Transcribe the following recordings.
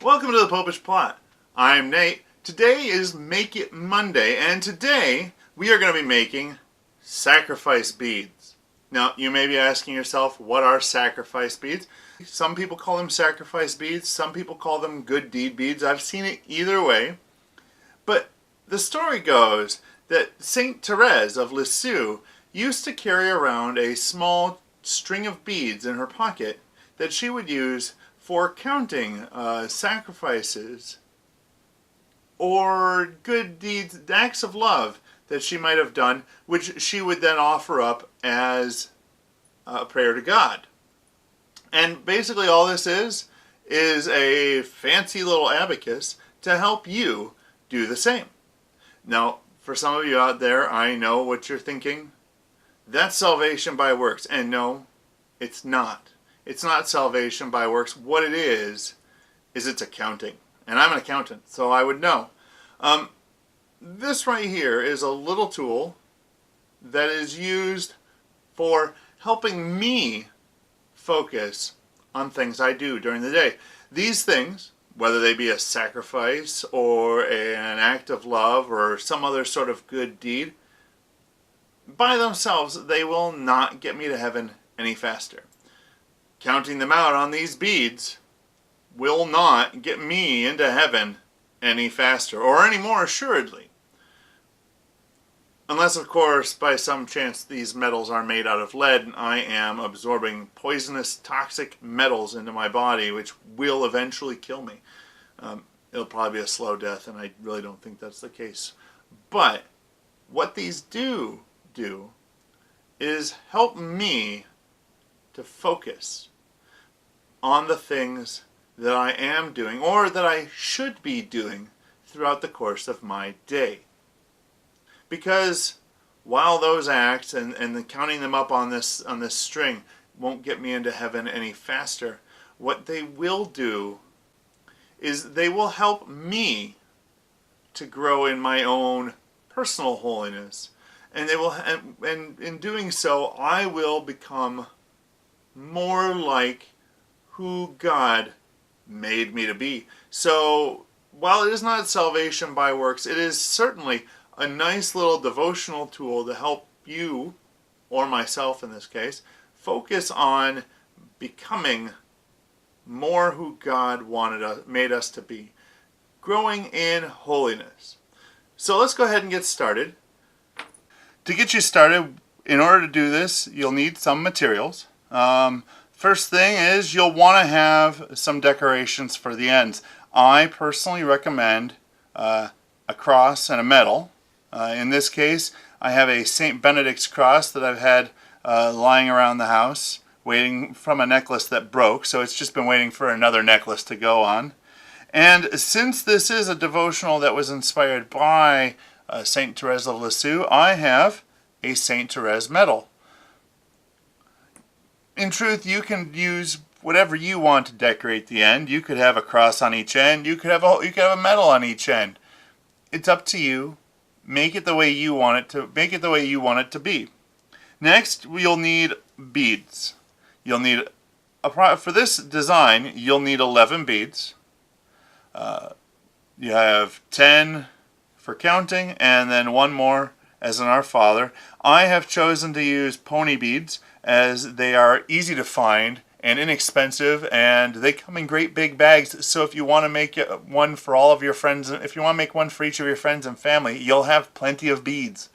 Welcome to the Popish Plot. I'm Nate. Today is Make It Monday, and today we are going to be making sacrifice beads. Now, you may be asking yourself, what are sacrifice beads? Some people call them sacrifice beads, some people call them good deed beads. I've seen it either way. But the story goes that Saint Therese of Lisieux used to carry around a small string of beads in her pocket that she would use for counting sacrifices or good deeds, acts of love that she might have done, which she would then offer up as a prayer to God. And basically all this is a fancy little abacus to help you do the same. Now, for some of you out there, I know what you're thinking. That's salvation by works. And no, it's not. It's not salvation by works. What it is it's accounting. And I'm an accountant, so I would know. This right here is a little tool that is used for helping me focus on things I do during the day. These things, whether they be a sacrifice or an act of love or some other sort of good deed, by themselves, they will not get me to heaven any faster. Counting them out on these beads will not get me into heaven any faster, or any more assuredly. Unless, of course, by some chance these metals are made out of lead and I am absorbing poisonous, toxic metals into my body, which will eventually kill me. It'll probably be a slow death, and I really don't think that's the case. But what these do is help me to focus on the things that I am doing or that I should be doing throughout the course of my day. Because while those acts and the counting them up on this string won't get me into heaven any faster, what they will do is they will help me to grow in my own personal holiness. And they will, and in doing so, I will become more like who God made me to be. So, while it is not salvation by works, it is certainly a nice little devotional tool to help you, or myself in this case, focus on becoming more who God made us to be. Growing in holiness. So let's go ahead and get started. To get you started, in order to do this, you'll need some materials. First thing is you'll want to have some decorations for the ends. I personally recommend a cross and a medal. In this case, I have a St. Benedict's cross that I've had lying around the house, waiting from a necklace that broke, so it's just been waiting for another necklace to go on. And since this is a devotional that was inspired by Saint Therese of Lisieux, I have a Saint Therese medal. In truth, you can use whatever you want to decorate the end. You could have a cross on each end. You could have a medal on each end. It's up to you. Make it the way you want it to. Make it the way you want it to be. Next, you'll need beads. You'll need for this design. You'll need 11 beads. You have 10 for counting, and then one more as in Our Father. I have chosen to use pony beads as they are easy to find and inexpensive, and they come in great big bags. So if you want to make one for all of your friends, if you want to make one for each of your friends and family, you'll have plenty of beads.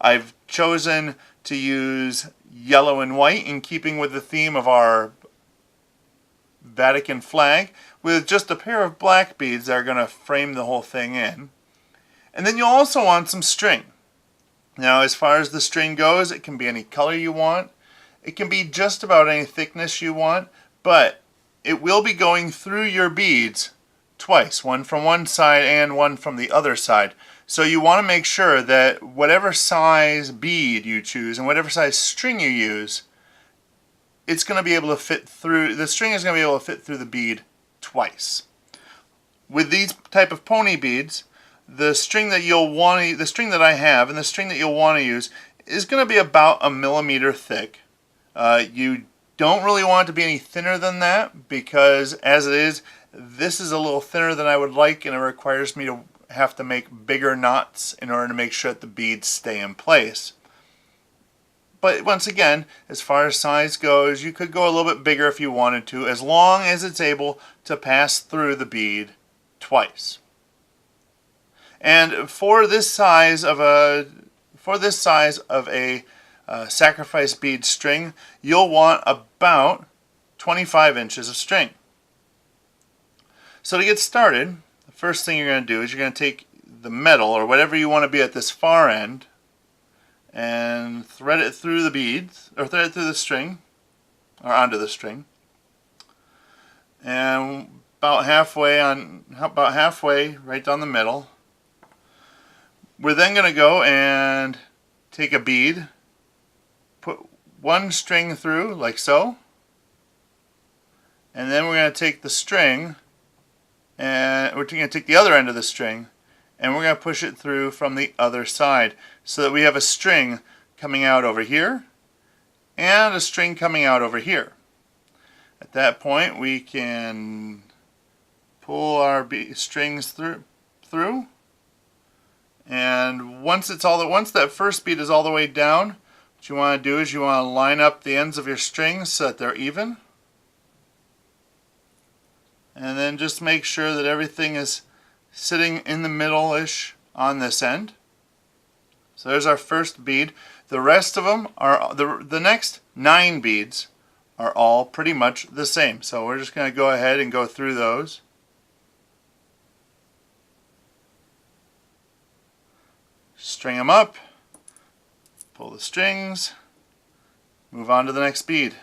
I've chosen to use yellow and white in keeping with the theme of our Vatican flag, with just a pair of black beads that are going to frame the whole thing in. And then you'll also want some string. Now, as far as the string goes, it can be any color you want. It can be just about any thickness you want, but it will be going through your beads twice, one from one side and one from the other side. So you want to make sure that whatever size bead you choose and whatever size string you use, it's going to be able to fit through, the string is going to be able to fit through the bead twice. With these type of pony beads, the string that I have and the string that you'll want to use is going to be about 1 millimeter thick. You don't really want it to be any thinner than that, because as it is, This is a little thinner than I would like, and it requires me to have to make bigger knots in order to make sure that the beads stay in place. But once again, as far as size goes, you could go a little bit bigger if you wanted to, as long as it's able to pass through the bead twice. And for this size of a sacrifice bead string, you'll want about 25 inches of string. So to get started, the first thing you're going to do is you're going to take the metal, or whatever you want to be at this far end, and thread it through the beads, or thread it through the string, or onto the string. And about halfway right down the middle. We're then going to go and take a bead, put one string through like so, and then we're going to take the string, and we're going to take the other end of the string, and we're going to push it through from the other side so that we have a string coming out over here and a string coming out over here. At that point we can pull our strings through, and once that first bead is all the way down, what you want to do is you want to line up the ends of your strings so that they're even, and then just make sure that everything is sitting in the middle-ish on this end. So there's our first bead. The rest of them are, the next 9 beads are all pretty much the same. So we're just going to go ahead and go through those. String them up, pull the strings, move on to the next bead.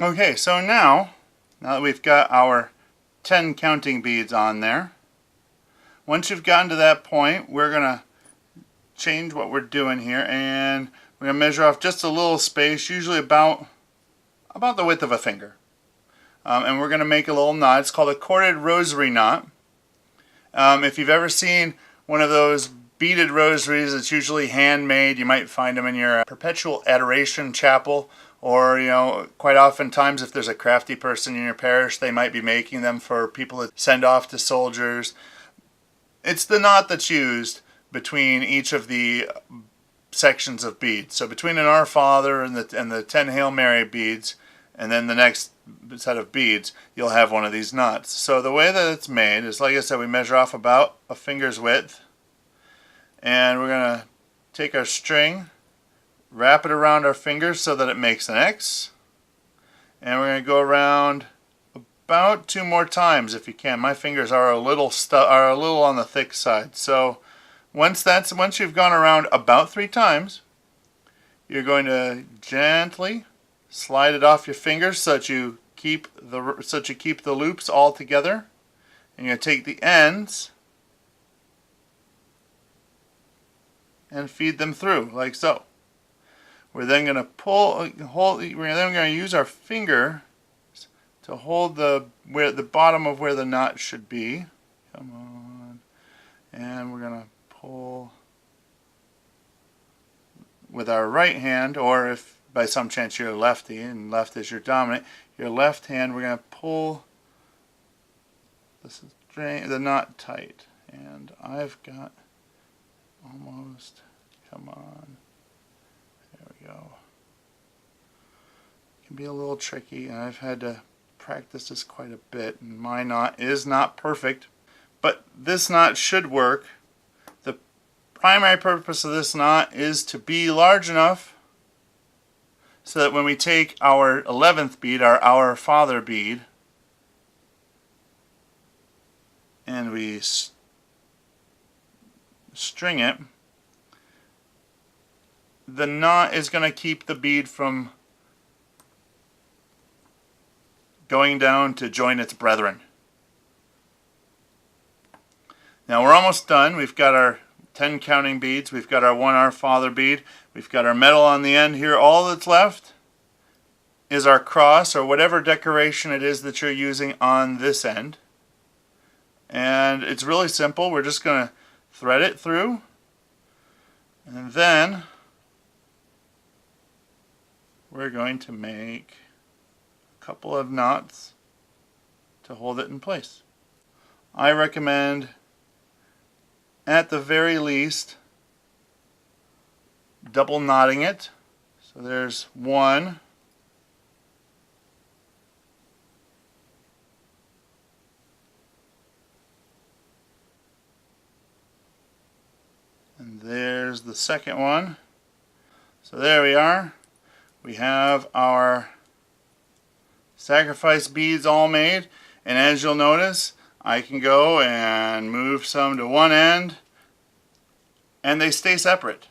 Okay, so now that we've got our 10 counting beads on there, once you've gotten to that point, we're going to change what we're doing here, and we're going to measure off just a little space, usually about the width of a finger. And we're going to make a little knot. It's called a corded rosary knot. If you've ever seen one of those beaded rosaries, it's usually handmade. You might find them in your perpetual adoration chapel, or quite oftentimes if there's a crafty person in your parish, they might be making them for people to send off to soldiers. It's the knot that's used between each of the sections of beads. So between an Our Father and the 10 Hail Mary beads, and then the next set of beads, you'll have one of these knots. So the way that it's made is, like I said, we measure off about a finger's width, and we're going to take our string, wrap it around our fingers so that it makes an X, and we're going to go around about 2 more times if you can. My fingers are a little on the thick side. So once you've gone around about 3 times, you're going to gently slide it off your fingers so that you keep the loops all together, and you're going to take the ends and feed them through like so. We're then going to we're then going to use our finger to hold the bottom of where the knot should be. Come on. And we're going to pull with our right hand, or if by some chance you're lefty and left is your dominant, your left hand, we're going to pull the knot tight. And I've got almost, come on, there we go. It can be a little tricky, and I've had to practice this quite a bit, and my knot is not perfect, but this knot should work. The primary purpose of this knot is to be large enough so that when we take our 11th bead, our Father bead, and we string it, the knot is going to keep the bead from going down to join its brethren. Now we're almost done. We've got our 10 counting beads. We've got our 1 Our Father bead. We've got our medal on the end here. All that's left is our cross, or whatever decoration it is that you're using on this end. And it's really simple. We're just going to thread it through, and then we're going to make a couple of knots to hold it in place. I recommend, at the very least, double knotting it. So there's 1, and there's the second one. So there we are. We have our sacrifice beads all made, and as you'll notice, I can go and move some to one end and they stay separate.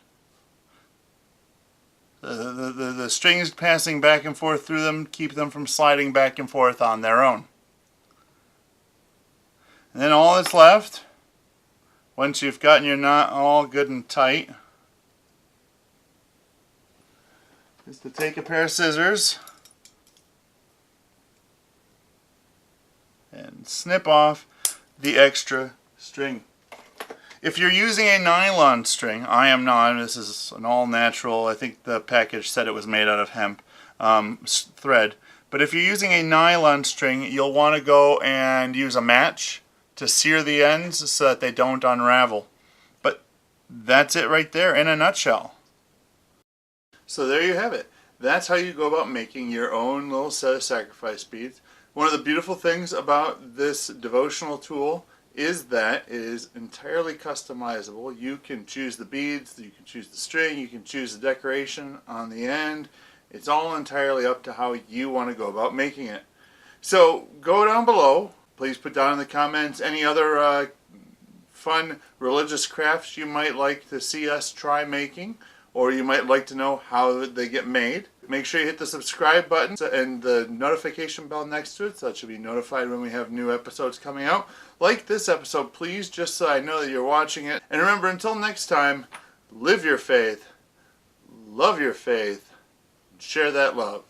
The strings passing back and forth through them keep them from sliding back and forth on their own. And then all that's left, once you've gotten your knot all good and tight, is to take a pair of scissors and snip off the extra string. If you're using a nylon string, I am not, this is an all-natural, I think the package said it was made out of hemp thread, but if you're using a nylon string, you'll want to go and use a match to sear the ends so that they don't unravel. But that's it right there in a nutshell. So there you have it. That's how you go about making your own little set of sacrifice beads. One of the beautiful things about this devotional tool is that it is entirely customizable. You can choose the beads, you can choose the string, you can choose the decoration on the end. It's all entirely up to how you want to go about making it. So go down below. Please put down in the comments any other fun religious crafts you might like to see us try making, or you might like to know how they get made. Make sure you hit the subscribe button and the notification bell next to it so that you'll be notified when we have new episodes coming out. Like this episode, please, just so I know that you're watching it. And remember, until next time, live your faith, love your faith, and share that love.